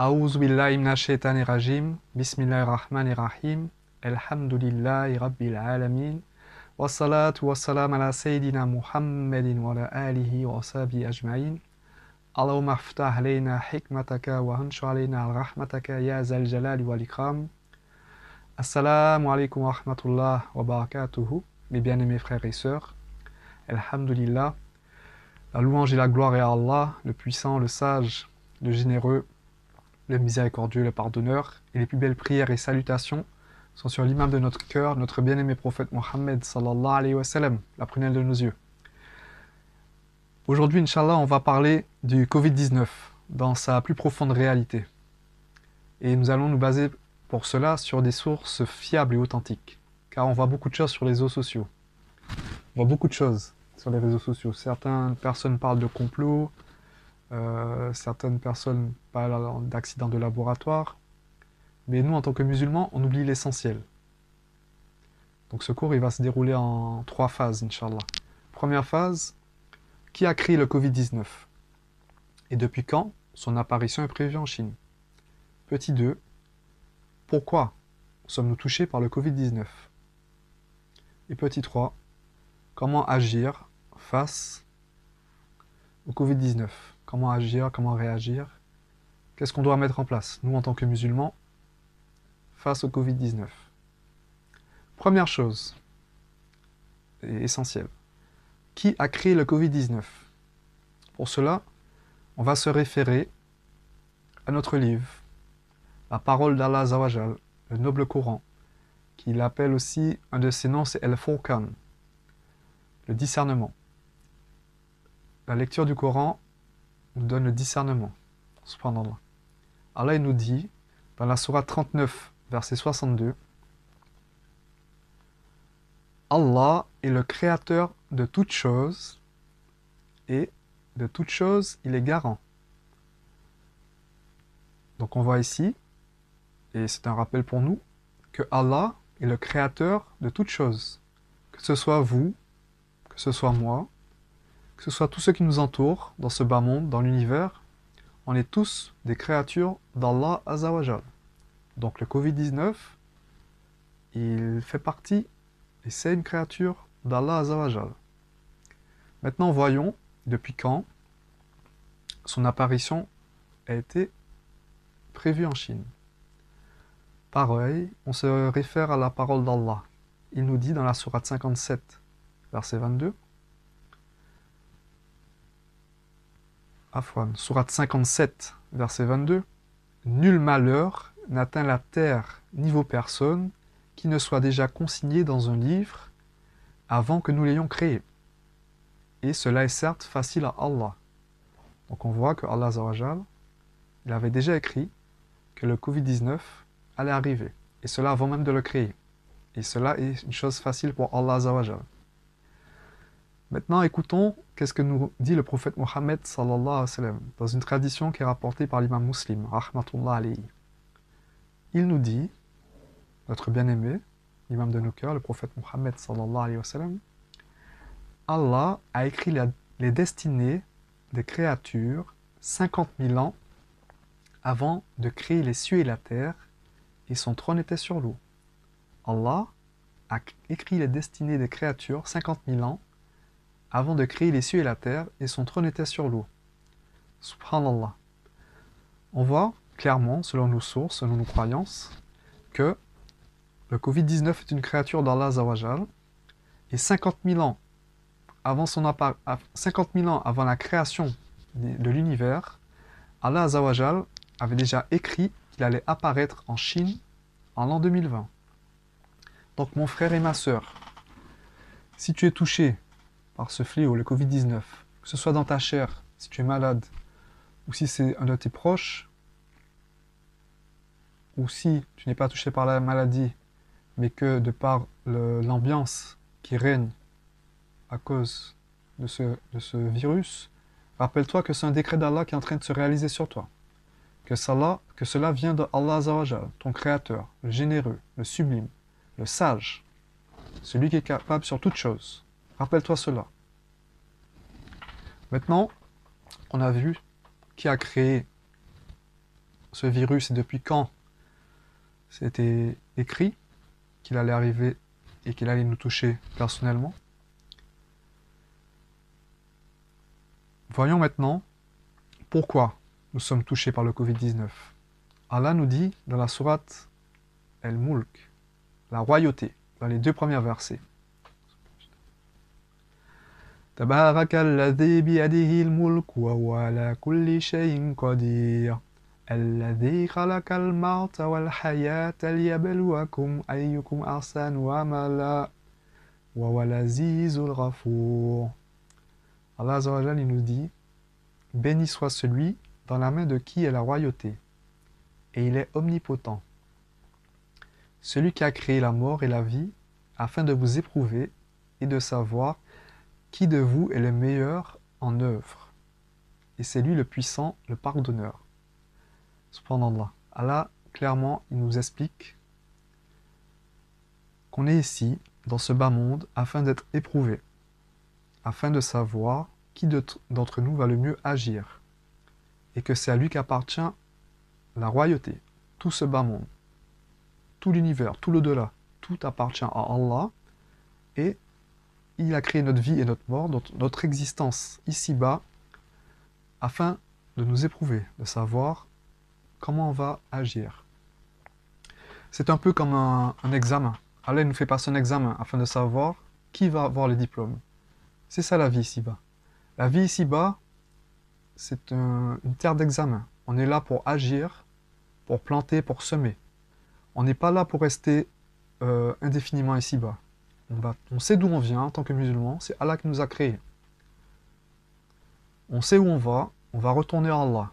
A'oudhu billahi minash shaitani rajim. Bismillahir rahmanir rahim. Alhamdulillahi rabbil alamin. Wassalatu wassalam ala sayyidina Muhammadin wa ala alihi wa sahbihi ajma'in. Allahumma aftah alayna hikmataka wa anshur alayna rahmataka ya zal jalali wal ikram. Assalamu alaikum wa rahmatullah wa barakatuhu. Mes bien-aimés frères et sœurs. Alhamdulillah. La louange et la gloire est à Allah, le puissant, le sage, le généreux, le miséricordieux, le pardonneur, et les plus belles prières et salutations sont sur l'imam de notre cœur, notre bien-aimé prophète Mohammed sallallahu alayhi wa sallam, la prunelle de nos yeux. Aujourd'hui, Inch'Allah, on va parler du Covid-19 dans sa plus profonde réalité. Et nous allons nous baser pour cela sur des sources fiables et authentiques, car on voit beaucoup de choses sur les réseaux sociaux. On voit beaucoup de choses sur les réseaux sociaux. Certaines personnes parlent de complot, certaines personnes parlent d'accidents de laboratoire, mais nous, en tant que musulmans, on oublie l'essentiel. Donc ce cours, il va se dérouler en 3 phases, Inch'Allah. Première phase, qui a créé le Covid-19 et depuis quand son apparition est prévue en Chine? Petit 2, pourquoi sommes-nous touchés par le Covid-19? Et petit 3, comment agir face au Covid-19? Comment agir, comment réagir? Qu'est-ce qu'on doit mettre en place, nous en tant que musulmans, face au Covid-19? Première chose, et essentielle, qui a créé le Covid-19? Pour cela, on va se référer à notre livre, la parole d'Allah Azza wa Jal, le noble Coran, qu'il appelle aussi, un de ses noms, c'est Al-Furqan, le discernement. La lecture du Coran nous donne le discernement. Subhanallah. Allah il nous dit, dans la sourate 39, verset 62, Allah est le créateur de toutes choses, et de toutes choses, il est garant. Donc on voit ici, et c'est un rappel pour nous, que Allah est le créateur de toutes choses. Que ce soit vous, que ce soit moi, que ce soit tous ceux qui nous entourent dans ce bas monde, dans l'univers, on est tous des créatures d'Allah Azza wa Jal. Donc le Covid-19, il fait partie, et c'est une créature d'Allah Azza wa Jal. Maintenant voyons depuis quand son apparition a été prévue en Chine. Pareil, on se réfère à la parole d'Allah. Il nous dit dans la sourate 57, verset 22, sourate 57, verset 22, « Nul malheur n'atteint la terre ni vos personnes qui ne soit déjà consigné dans un livre avant que nous l'ayons créé. Et cela est certes facile à Allah. » Donc on voit que Allah Azza wa Jal, il avait déjà écrit que le Covid-19 allait arriver. Et cela avant même de le créer. Et cela est une chose facile pour Allah Azza wa Jal. Maintenant, écoutons qu'est-ce que nous dit le prophète Mohammed sallallahu alayhi wa sallam, dans une tradition qui est rapportée par l'imam Muslim, rahmatullah alayhi. Il nous dit, notre bien-aimé, l'imam de nos cœurs, le prophète Mohammed sallallahu alayhi wa sallam, Allah a écrit les destinées des créatures 50 000 ans avant de créer les cieux et la terre, et son trône était sur l'eau. Allah a écrit les destinées des créatures 50 000 ans avant de créer les cieux et la terre, et son trône était sur l'eau. Subhanallah. On voit clairement, selon nos sources, selon nos croyances, que le Covid-19 est une créature d'Allah Azza wa Jal, et 50 000 ans avant, 50 000 ans avant la création de l'univers, Allah Azza wa Jal avait déjà écrit qu'il allait apparaître en Chine en l'an 2020. Donc mon frère et ma sœur, si tu es touché par ce fléau, le Covid-19, que ce soit dans ta chair, si tu es malade, ou si c'est un de tes proches, ou si tu n'es pas touché par la maladie, mais que de par l'ambiance qui règne à cause de ce virus, rappelle-toi que c'est un décret d'Allah qui est en train de se réaliser sur toi. Que cela vient de Allah Azza wa Jal, ton créateur, le généreux, le sublime, le sage, celui qui est capable sur toute chose. Rappelle-toi cela. Maintenant, on a vu qui a créé ce virus et depuis quand c'était écrit qu'il allait arriver et qu'il allait nous toucher personnellement. Voyons maintenant pourquoi nous sommes touchés par le Covid-19. Allah nous dit dans la sourate Al-Mulk, la royauté, dans les 2 premiers versets. Tabarakalladhi biyadihi al-mulk wa huwa ala kulli shay'in qadir. Alladhi khalaqal mauta wal hayata liyabluwakum ayyukum ahsanu amala wa huwal azizul ghafour. Allah Azza wa Jalla, il nous dit: béni soit celui dans la main de qui est la royauté, et il est omnipotent. Celui qui a créé la mort et la vie, afin de vous éprouver et de savoir qui de vous est le meilleur en œuvre. Et c'est lui le puissant, le pardonneur. Subhanallah. Allah, clairement, il nous explique qu'on est ici, dans ce bas monde, afin d'être éprouvé, afin de savoir qui d'entre nous va le mieux agir, et que c'est à lui qu'appartient la royauté, tout ce bas monde, tout l'univers, tout l'au-delà, tout appartient à Allah, et il a créé notre vie et notre mort, notre existence ici-bas, afin de nous éprouver, de savoir comment on va agir. C'est un peu comme un examen. Allah nous fait passer un examen afin de savoir qui va avoir les diplômes. C'est ça la vie ici-bas. La vie ici-bas, c'est une terre d'examen. On est là pour agir, pour planter, pour semer. On n'est pas là pour rester indéfiniment ici-bas. On sait d'où on vient en tant que musulman, c'est Allah qui nous a créés. On sait où on va retourner à Allah.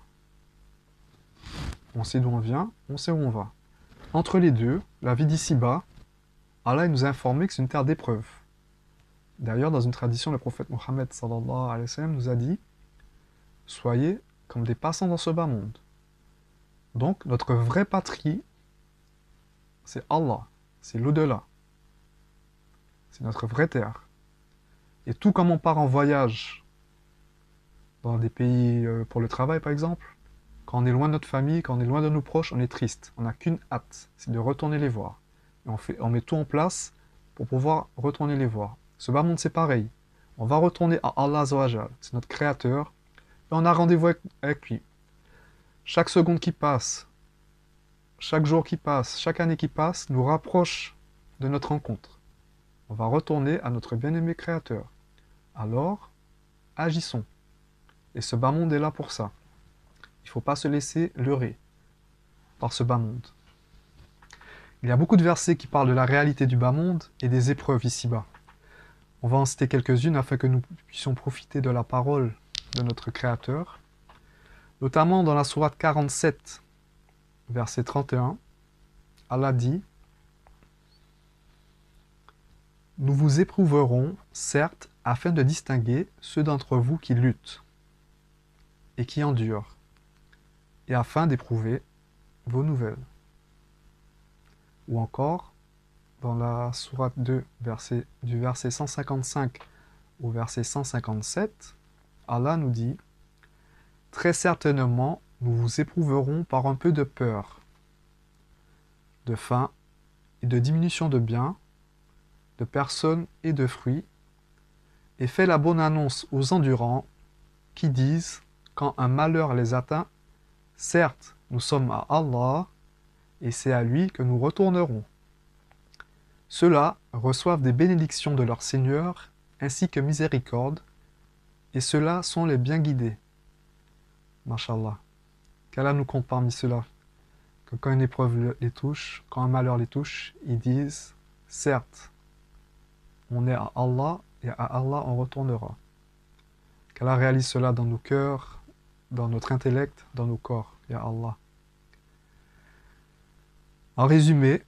On sait d'où on vient, on sait où on va. Entre les deux, la vie d'ici-bas, Allah nous a informé que c'est une terre d'épreuve. D'ailleurs, dans une tradition, le prophète Mohammed sallallahu alayhi wa sallam nous a dit: soyez comme des passants dans ce bas monde. Donc, notre vraie patrie, c'est Allah, c'est l'au-delà. C'est notre vraie terre. Et tout comme on part en voyage dans des pays pour le travail, par exemple, quand on est loin de notre famille, quand on est loin de nos proches, on est triste. On n'a qu'une hâte, c'est de retourner les voir. Et on met tout en place pour pouvoir retourner les voir. Ce bas monde, c'est pareil. On va retourner à Allah Azza wa Jalla, c'est notre créateur, et on a rendez-vous avec lui. Chaque seconde qui passe, chaque jour qui passe, chaque année qui passe, nous rapproche de notre rencontre. On va retourner à notre bien-aimé créateur. Alors, agissons. Et ce bas monde est là pour ça. Il ne faut pas se laisser leurrer par ce bas monde. Il y a beaucoup de versets qui parlent de la réalité du bas monde et des épreuves ici-bas. On va en citer quelques-unes afin que nous puissions profiter de la parole de notre Créateur. Notamment dans la sourate 47, verset 31, Allah dit: nous vous éprouverons, certes, afin de distinguer ceux d'entre vous qui luttent et qui endurent, et afin d'éprouver vos nouvelles. Ou encore, dans la sourate 2, du verset 155 au verset 157, Allah nous dit: très certainement, nous vous éprouverons par un peu de peur, de faim et de diminution de biens, de personnes et de fruits, et fais la bonne annonce aux endurants qui disent, quand un malheur les atteint: certes, nous sommes à Allah, et c'est à lui que nous retournerons. Ceux-là reçoivent des bénédictions de leur Seigneur, ainsi que miséricorde, et ceux-là sont les bien guidés. Mashallah. Qu'Allah nous compte parmi ceux-là, que quand une épreuve les touche, quand un malheur les touche, ils disent: certes, on est à Allah, et à Allah on retournera. Qu'Allah réalise cela dans nos cœurs, dans notre intellect, dans nos corps, ya Allah. En résumé,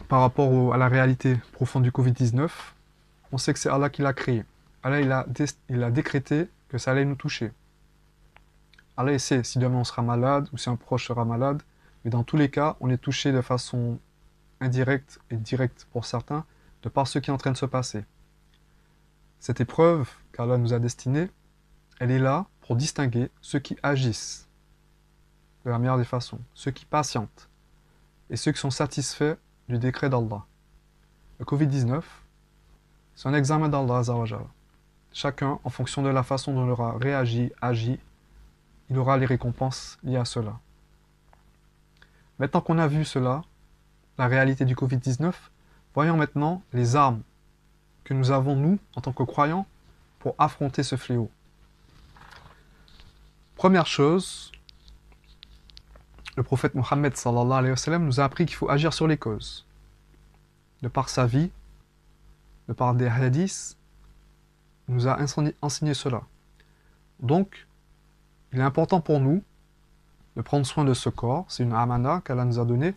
par rapport à la réalité profonde du Covid-19, on sait que c'est Allah qui l'a créé. Allah, il a décrété que ça allait nous toucher. Allah, il sait si demain on sera malade ou si un proche sera malade, mais dans tous les cas, on est touché de façon indirecte et directe pour certains, de par ce qui est en train de se passer. Cette épreuve qu'Allah nous a destinée, elle est là pour distinguer ceux qui agissent de la meilleure des façons, ceux qui patientent et ceux qui sont satisfaits du décret d'Allah. Le Covid-19, c'est un examen d'Allah Azawajal. Chacun, en fonction de la façon dont il aura réagi, agi, il aura les récompenses liées à cela. Maintenant qu'on a vu cela, la réalité du Covid-19, voyons maintenant les armes que nous avons, nous, en tant que croyants, pour affronter ce fléau. Première chose, le prophète Mohammed sallallahu alayhi wa sallam nous a appris qu'il faut agir sur les causes. De par sa vie, de par des hadiths, il nous a enseigné cela. Donc, il est important pour nous de prendre soin de ce corps, c'est une amana qu'Allah nous a donnée,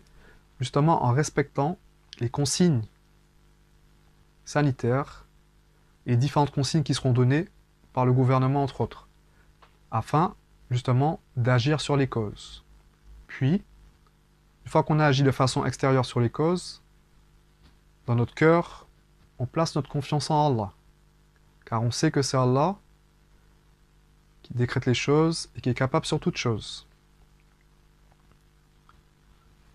justement en respectant les consignes sanitaires et différentes consignes qui seront données par le gouvernement, entre autres, afin, justement, d'agir sur les causes. Puis, une fois qu'on a agi de façon extérieure sur les causes, dans notre cœur, on place notre confiance en Allah. Car on sait que c'est Allah qui décrète les choses et qui est capable sur toute chose.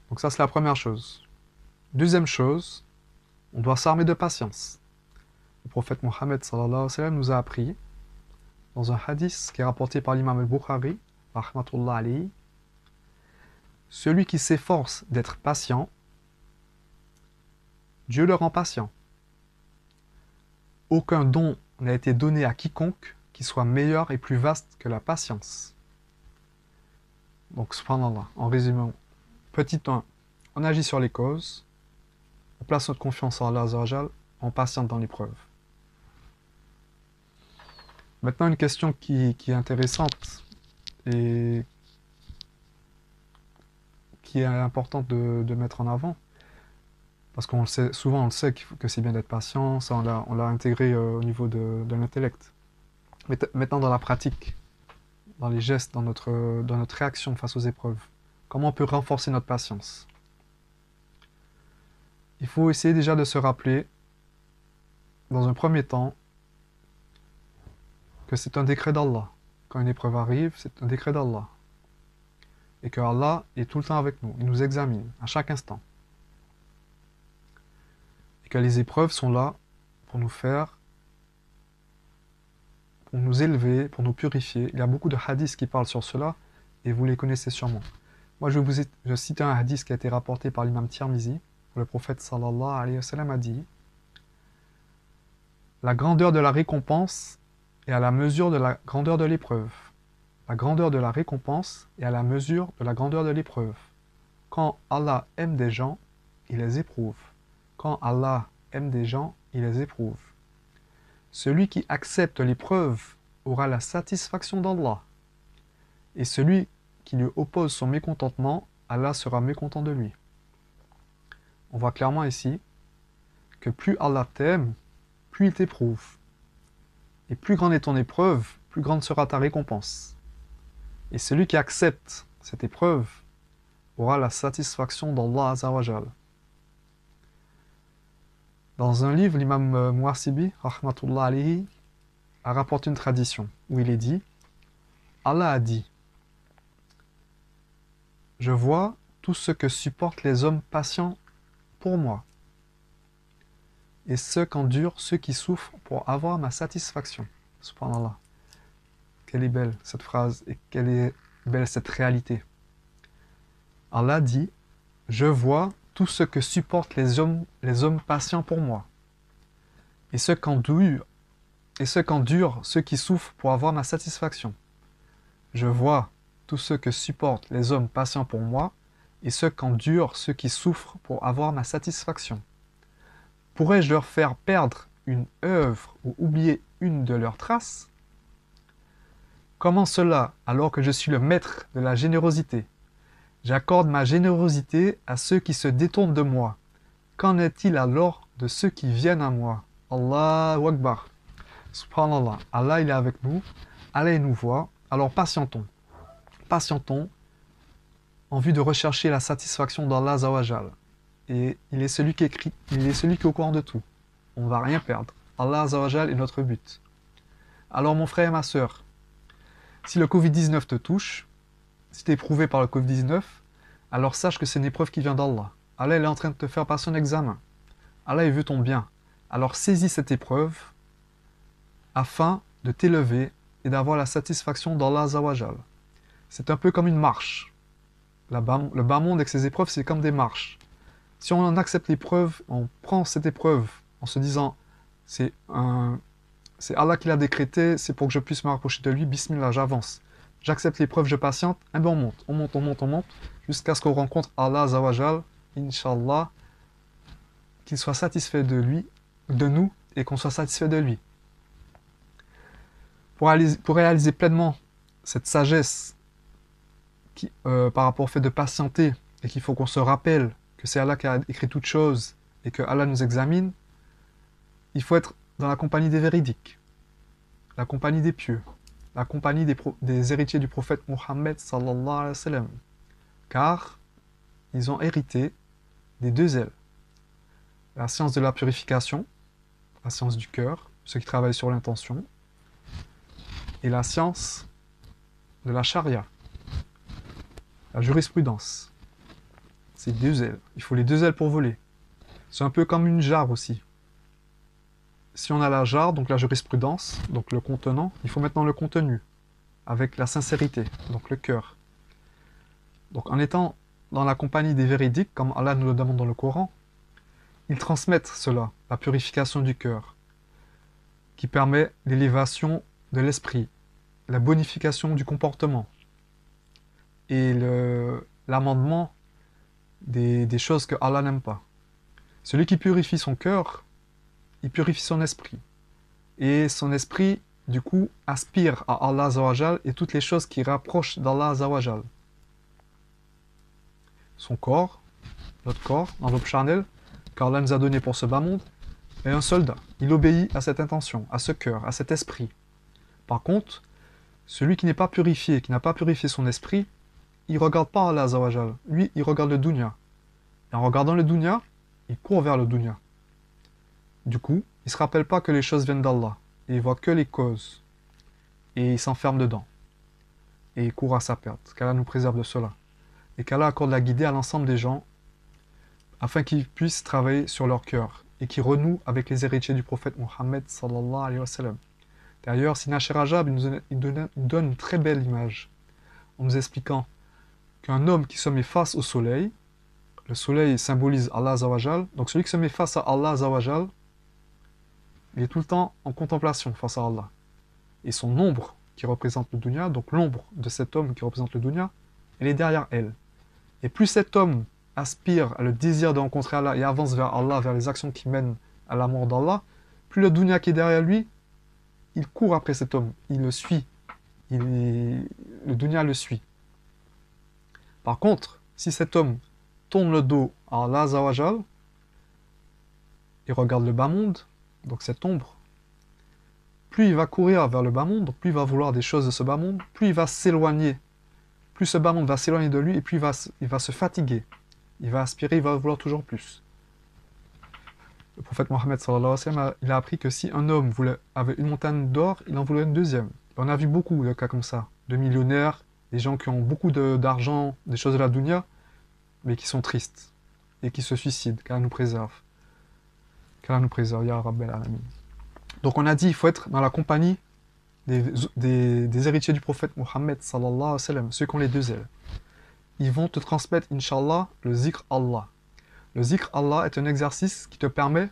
Donc ça, c'est la première chose. Deuxième chose, on doit s'armer de patience. Le prophète Mohammed sallallahu alayhi wa sallam nous a appris, dans un hadith qui est rapporté par l'imam al-Bukhari, rahmatullah alayhi, celui qui s'efforce d'être patient, Dieu le rend patient. Aucun don n'a été donné à quiconque qui soit meilleur et plus vaste que la patience. Donc, subhanallah, en résumé, petit 1, on agit sur les causes, on place notre confiance en Allah Azawajal, on patiente dans l'épreuve. Maintenant, une question qui est intéressante et qui est importante de mettre en avant, parce qu'on le sait, souvent on le sait que c'est bien d'être patient, ça on l'a intégré au niveau de l'intellect. Mais maintenant dans la pratique, dans les gestes, dans notre réaction face aux épreuves, comment on peut renforcer notre patience? Il faut essayer déjà de se rappeler, dans un premier temps, que c'est un décret d'Allah. Quand une épreuve arrive, c'est un décret d'Allah. Et que Allah est tout le temps avec nous, il nous examine à chaque instant. Et que les épreuves sont là pour nous faire, pour nous élever, pour nous purifier. Il y a beaucoup de hadiths qui parlent sur cela, et vous les connaissez sûrement. Moi, je vais citer un hadith qui a été rapporté par l'imam Tirmizi, où le prophète sallallahu alayhi wa sallam a dit « La grandeur de la récompense est à la mesure de la grandeur de l'épreuve. La grandeur de la récompense est à la mesure de la grandeur de l'épreuve. Quand Allah aime des gens, il les éprouve. Quand Allah aime des gens, il les éprouve. Celui qui accepte l'épreuve aura la satisfaction d'Allah. Et celui qui lui oppose son mécontentement, Allah sera mécontent de lui. » On voit clairement ici que plus Allah t'aime, plus il t'éprouve. Et plus grande est ton épreuve, plus grande sera ta récompense. Et celui qui accepte cette épreuve aura la satisfaction d'Allah Azawajal. Dans un livre, l'imam Muhasibi, rahmatullah alayhi, a rapporté une tradition où il est dit « Allah a dit, je vois tout ce que supportent les hommes patients pour moi, et ce qu'endurent ceux qui souffrent pour avoir ma satisfaction. » Subhanallah. Quelle est belle cette phrase et quelle est belle cette réalité. Allah dit, je vois tout ce que supportent les hommes patients pour moi, et ce qu'endurent ceux qui souffrent pour avoir ma satisfaction. Je vois tout ce que supportent les hommes patients pour moi, et ce qu'endurent ceux qui souffrent pour avoir ma satisfaction. Pourrais-je leur faire perdre une œuvre ou oublier une de leurs traces? Comment cela, alors que je suis le maître de la générosité? J'accorde ma générosité à ceux qui se détournent de moi. Qu'en est-il alors de ceux qui viennent à moi? Allahu Akbar. Subhanallah. Allah, il est avec nous. Allah, il nous voit. Alors patientons. Patientons en vue de rechercher la satisfaction d'Allah Azawajal. Et il est celui qui est au courant de tout. On ne va rien perdre. Allah Azawajal est notre but. Alors mon frère et ma sœur, si le Covid-19 te touche, si tu es éprouvé par le Covid-19, alors sache que c'est une épreuve qui vient d'Allah. Allah il est en train de te faire passer un examen. Allah il veut ton bien. Alors saisis cette épreuve afin de t'élever et d'avoir la satisfaction d'Allah Azawajal. C'est un peu comme une marche. Le bas monde avec ses épreuves, c'est comme des marches. Si on en accepte l'épreuve, on prend cette épreuve en se disant c'est Allah qui l'a décrété, c'est pour que je puisse me rapprocher de lui, bismillah, j'avance. J'accepte l'épreuve, je patiente, et bien on monte, jusqu'à ce qu'on rencontre Allah Azawajal, Inch'Allah, qu'il soit satisfait de lui, de nous, et qu'on soit satisfait de lui. Pour réaliser pleinement cette sagesse par rapport au fait de patienter, et qu'il faut qu'on se rappelle que c'est Allah qui a écrit toutes choses, et que Allah nous examine, il faut être dans la compagnie des véridiques, la compagnie des pieux, la compagnie des héritiers du prophète Mohammed sallallahu alayhi wa sallam, car ils ont hérité des deux ailes. La science de la purification, la science du cœur, ceux qui travaillent sur l'intention, et la science de la charia, la jurisprudence. C'est deux ailes. Il faut les deux ailes pour voler. C'est un peu comme une jarre aussi. Si on a la jarre, donc la jurisprudence, donc le contenant, il faut maintenant le contenu, avec la sincérité, donc le cœur. Donc en étant dans la compagnie des véridiques, comme Allah nous le demande dans le Coran, ils transmettent cela, la purification du cœur, qui permet l'élévation de l'esprit, la bonification du comportement, et l'amendement des choses que Allah n'aime pas. Celui qui purifie son cœur, il purifie son esprit. Et son esprit, du coup, aspire à Allah Azawajal et toutes les choses qui rapprochent d'Allah Azawajal. Son corps, notre corps, l'enveloppe charnelle, qu'Allah nous a donné pour ce bas monde, est un soldat. Il obéit à cette intention, à ce cœur, à cet esprit. Par contre, celui qui n'est pas purifié, qui n'a pas purifié son esprit, il ne regarde pas Allah Azawajal. Lui, il regarde le dunya. Et en regardant le dunya, il court vers le dunya. Du coup, il ne se rappelle pas que les choses viennent d'Allah. Et il voit que les causes. Et il s'enferme dedans. Et il court à sa perte. Qu'Allah nous préserve de cela. Et qu'Allah accorde la guidée à l'ensemble des gens afin qu'ils puissent travailler sur leur cœur et qu'ils renouent avec les héritiers du prophète Mohammed sallallahu alayhi wa sallam. D'ailleurs, Sina Rajab il donne une très belle image en nous expliquant qu'un homme qui se met face au soleil, le soleil symbolise Allah Azawajal, donc celui qui se met face à Allah Azawajal, il est tout le temps en contemplation face à Allah. Et son ombre qui représente le dunya, donc l'ombre de cet homme qui représente le dunya, elle est derrière elle. Et plus cet homme aspire à le désir de rencontrer Allah et avance vers Allah, vers les actions qui mènent à l'amour d'Allah, plus le dunya qui est derrière lui, il court après cet homme, il le suit. Le dunya le suit. Par contre, si cet homme tourne le dos à Allah Azawajal et regarde le bas monde, donc cette ombre, plus il va courir vers le bas monde, plus il va vouloir des choses de ce bas monde, plus il va s'éloigner, plus ce bas monde va s'éloigner de lui et plus il va se fatiguer. Il va aspirer, il va vouloir toujours plus. Le prophète Mohammed sallallahu alayhi wa sallam, il a appris que si un homme avait une montagne d'or, il en voulait une deuxième. On a vu beaucoup de cas comme ça, de millionnaires, des gens qui ont beaucoup d'argent, des choses de la dunya, mais qui sont tristes et qui se suicident, qu'Allah nous préserve. Qu'Allah nous préserve, ya Rabbel Alamin. Donc on a dit, il faut être dans la compagnie des héritiers du prophète Mohammed sallallahu alayhi wa sallam, ceux qui ont les deux ailes. Ils vont te transmettre, Inch'Allah, le zikr Allah. Le zikr Allah est un exercice qui te permet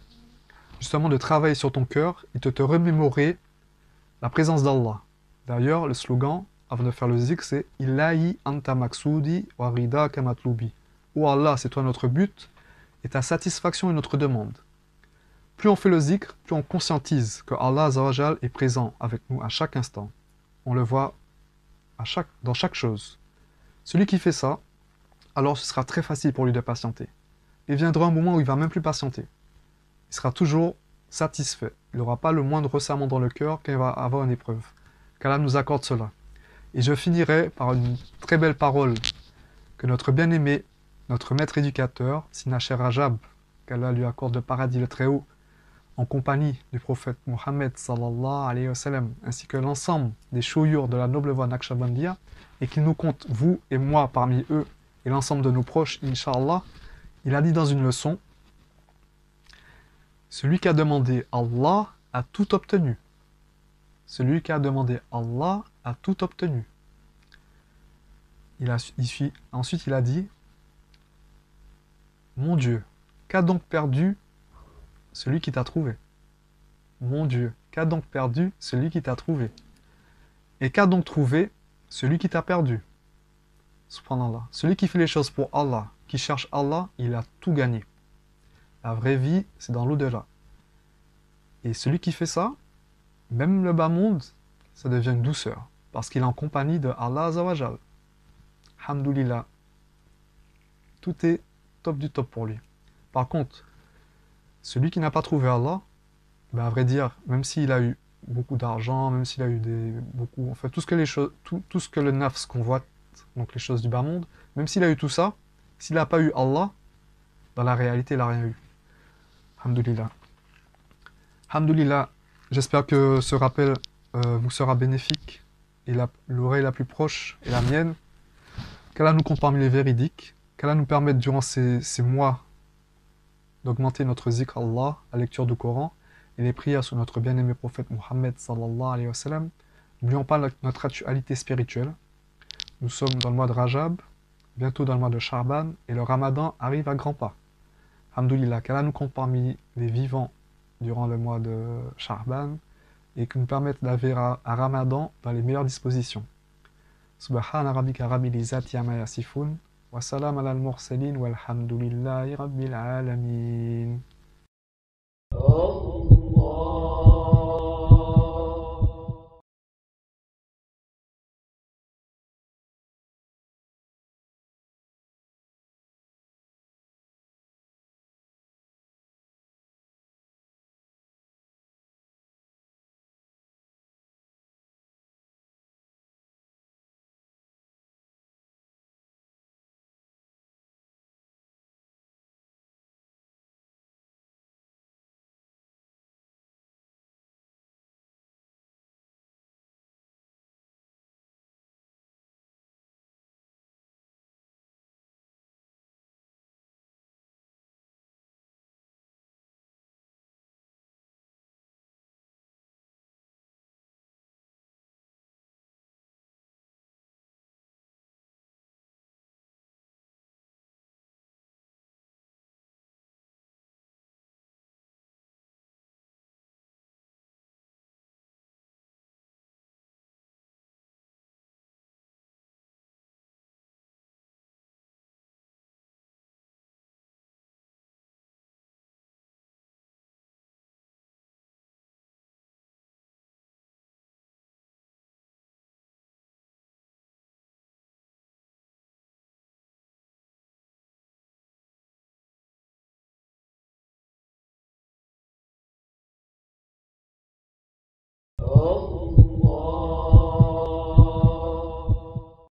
justement de travailler sur ton cœur et de te remémorer la présence d'Allah. D'ailleurs, le slogan, avant de faire le zikr, c'est « Ilahi anta maksoudi wa rida kamatloubi » Oh Allah, c'est toi notre but, et ta satisfaction est notre demande. Plus on fait le zikr, plus on conscientise que Allah Azawajal est présent avec nous à chaque instant. On le voit dans chaque chose. Celui qui fait ça, alors ce sera très facile pour lui de patienter. Il viendra un moment où il ne va même plus patienter. Il sera toujours satisfait. Il n'aura pas le moindre resserrement dans le cœur quand il va avoir une épreuve. Qu'Allah nous accorde cela. Et je finirai par une très belle parole que notre bien-aimé, notre maître éducateur, Sina Rajab, qu'Allah lui accorde le paradis le Très-Haut, en compagnie du prophète Mohammed sallallahu alayhi wa sallam, ainsi que l'ensemble des chouyours de la noble voie Naqshbandiya, et qu'il nous compte, vous et moi, parmi eux, et l'ensemble de nos proches, Inch'Allah, il a dit dans une leçon, celui qui a demandé Allah a tout obtenu. Celui qui a demandé Allah a tout obtenu. Ensuite, il a dit, mon Dieu, qu'a donc perdu celui qui t'a trouvé? Mon Dieu, qu'a donc perdu celui qui t'a trouvé? Et qu'a donc trouvé celui qui t'a perdu? Subhanallah. Celui qui fait les choses pour Allah, qui cherche Allah, il a tout gagné. La vraie vie, c'est dans l'au-delà. Et celui qui fait ça, même le bas monde, ça devient une douceur. Parce qu'il est en compagnie de Allah Azawajal. Alhamdulillah. Tout est top du top pour lui. Par contre, celui qui n'a pas trouvé Allah, ben à vrai dire, même s'il a eu beaucoup d'argent, même s'il a eu enfin tout ce que le nafs convoite, donc les choses du bas monde, même s'il a eu tout ça, s'il n'a pas eu Allah, dans la réalité, il n'a rien eu. Alhamdulillah. Alhamdulillah, j'espère que ce rappel vous sera bénéfique, et l'oreille la plus proche est la mienne, qu'Allah nous compte parmi les véridiques, qu'Allah nous permette durant ces mois d'augmenter notre zikr Allah, la lecture du Coran, et les prières sur notre bien-aimé prophète Mohammed sallallahu alayhi wa sallam. N'oublions pas notre actualité spirituelle. Nous sommes dans le mois de Rajab, bientôt dans le mois de Sha'ban, et le Ramadan arrive à grands pas. Alhamdulillah, qu'Allah nous compte parmi les vivants durant le mois de Sha'ban, et qu'il nous permette d'aller à Ramadan dans les meilleures dispositions. Subhana rabbika rabbil izzati amma yasifun, wa salam ala al-mursalin, walhamdulillahi rabbil alamin.